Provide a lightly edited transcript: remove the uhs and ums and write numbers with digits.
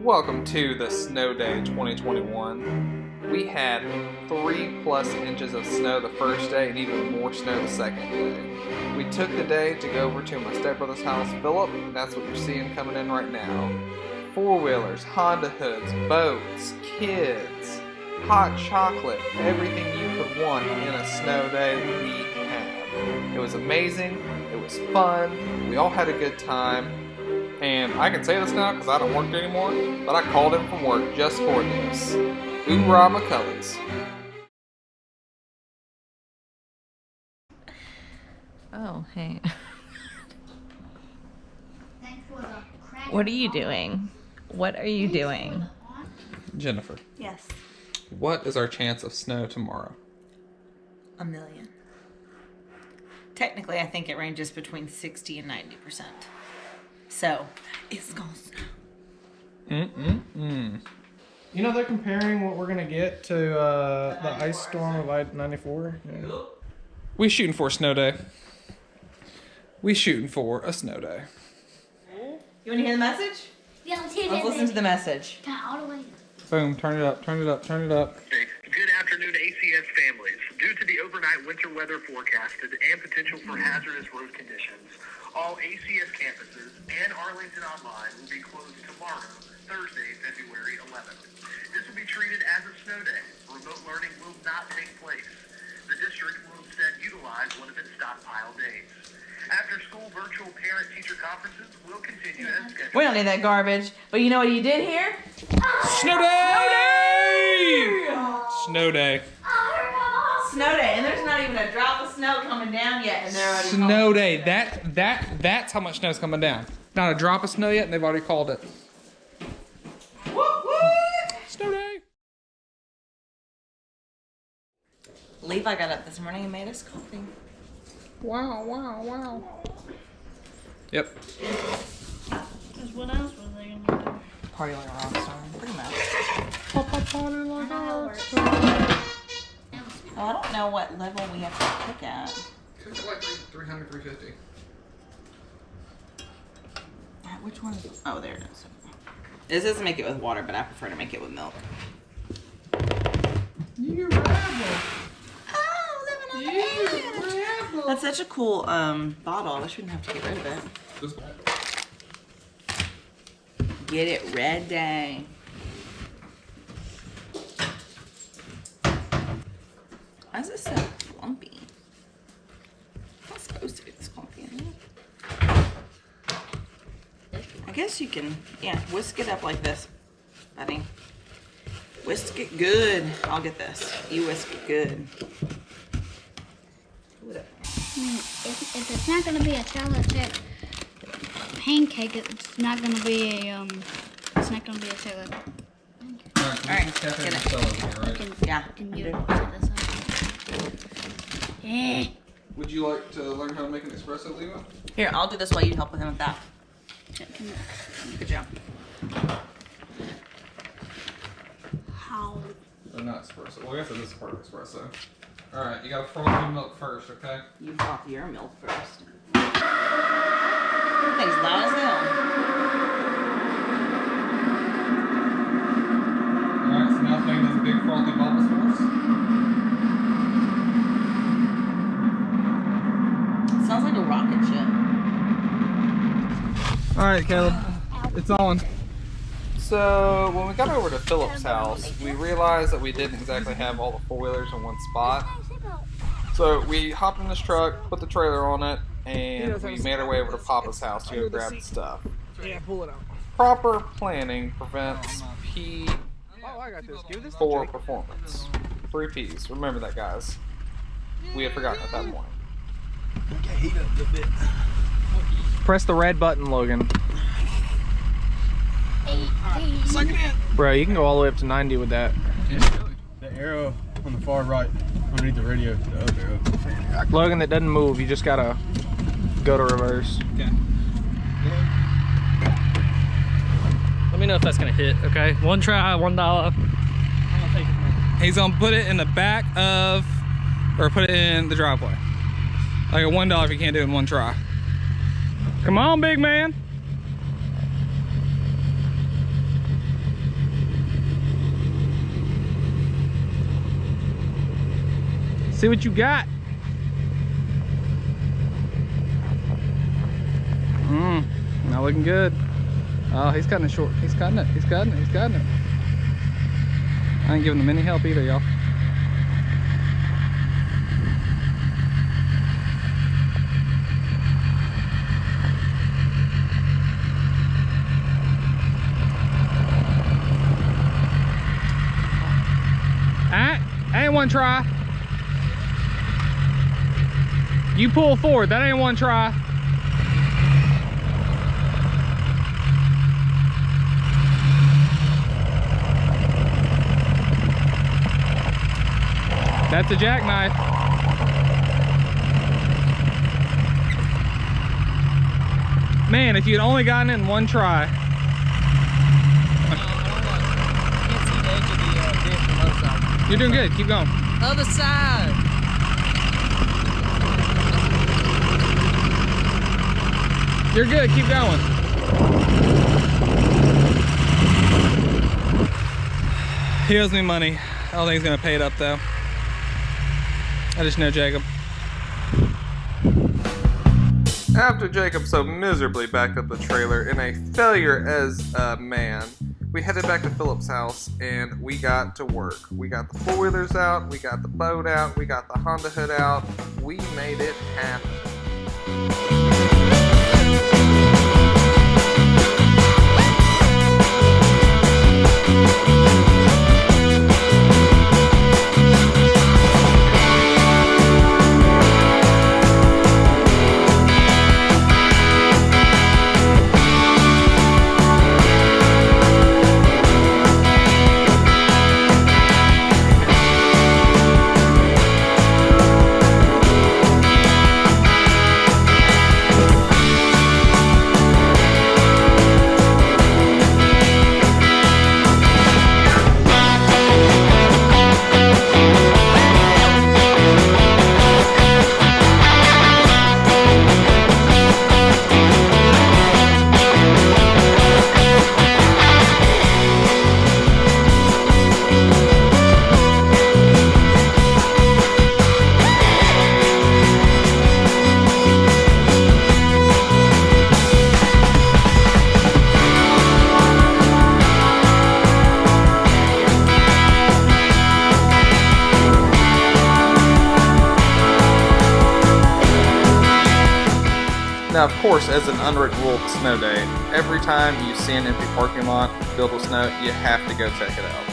Welcome to the Snow Day 2021. We had 3+ inches of snow the first day and even more snow the second day. We took the day to go over to my stepbrother's house, Philip, and that's what you're seeing coming in right now. Four-wheelers, Honda hoods, boats, kids, hot chocolate, everything you could want in a snow day we had. It was amazing, it was fun, we all had a good time. And I can say this now because I don't work anymore, but I called in from work just for this. Hoorah McCullers. Oh, hey. What are you doing? What are you doing? Jennifer. Yes. What is our chance of snow tomorrow? 1 million. Technically, I think it ranges between 60 and 90%. So, it's gonna snow. You know, they're comparing what we're going to get to the ice storm of I-94. Yeah. We shooting for a snow day. We shooting for a snow day. You want to hear the message? Yeah, let's hear Let's listen to the message. All the way. Boom, turn it up, turn it up, turn it up. Good afternoon, ACS families. Due to the overnight winter weather forecasted and potential for hazardous road conditions, all ACS campuses and Arlington Online will be closed tomorrow, Thursday, February 11th. This will be treated as a snow day. Remote learning will not take place. The district will instead utilize one of its stockpile days. After-school virtual parent-teacher conferences will continue as scheduled. We don't need that garbage. But you know what you did hear? Snow day! Snow day. Snow day. And there's not even a drop of snow coming down yet. And they're already Snow day. That's how much snow's coming down. Not a drop of snow yet, and they've already called it. Snow day. Levi got up this morning and made us coffee. Wow, wow, wow. Yep. Because what else was they gonna do? Party like a rock star. Pretty much. Oh, I don't know what level we have to cook at. Cook it like 300, 350. Which one is it? Oh, there it is. This doesn't make it with water, but I prefer to make it with milk. You rebel. Oh, living on the edge. That's such a cool bottle. I wish we didn't have to get rid of it. This Get it red day. Why is it so clumpy? It's not supposed to be this clumpy, is it? I guess you can, yeah, whisk it up like this, buddy. Whisk it good. I'll get this. You whisk it good. I mean, if it's not gonna be a chocolate chip pancake, it's not gonna be a it's not gonna be a chocolate. Alright, get it. Yeah. Can you set this up? Yeah. Would you like to learn how to make an espresso, Levi? Here, I'll do this while you help with him with that. Good job. How? Or not espresso. Well, I guess it is part of espresso. Alright, you gotta froth your milk first, okay? You froth your milk first. Thing's loud as hell. Alright, so now it's making those big frothy bubbles for us. It sounds like a rocket ship. Alright, Caleb. It's on. So, when we got over to Philip's house, we realized that we didn't exactly have all the four-wheelers in one spot. So, we hopped in this truck, put the trailer on it, and we made our way over to Papa's house to go grab the stuff. Yeah, pull it out. Proper planning prevents Oh, I got this. Give this to poor Jake. performance. 3 P's. Remember that, guys. We had forgotten at that point. Press the red button, Logan. Bro, you can go all the way up to 90 with that. The arrow on the far right, underneath the radio, the up arrow. Logan, that doesn't move. You just gotta go to reverse. Okay. Let me know if that's gonna hit, okay? One try, $1. I'm gonna take it, man. He's gonna put it in the back of, or put it in the driveway. Like a $1 if you can't do it in one try. Come on, big man. See what you got. Not looking good. Oh, he's cutting it short. He's cutting it. He's cutting it. He's cutting it. I ain't giving them any help either, y'all. Ain't one try. You pull forward. That ain't one try. That's a jackknife. Man, if you'd only gotten it in one try. You're doing good. Keep going. Other side. You're good. Keep going. He owes me money. I don't think he's gonna pay it up though. I just know Jacob. After Jacob so miserably backed up the trailer in a failure as a man, we headed back to Philip's house and we got to work. We got the four-wheelers out, we got the boat out, we got the Honda hood out. We made it happen. Now, of course, as an unwritten rule of snow day, every time you see an empty parking lot filled with snow, you have to go check it out.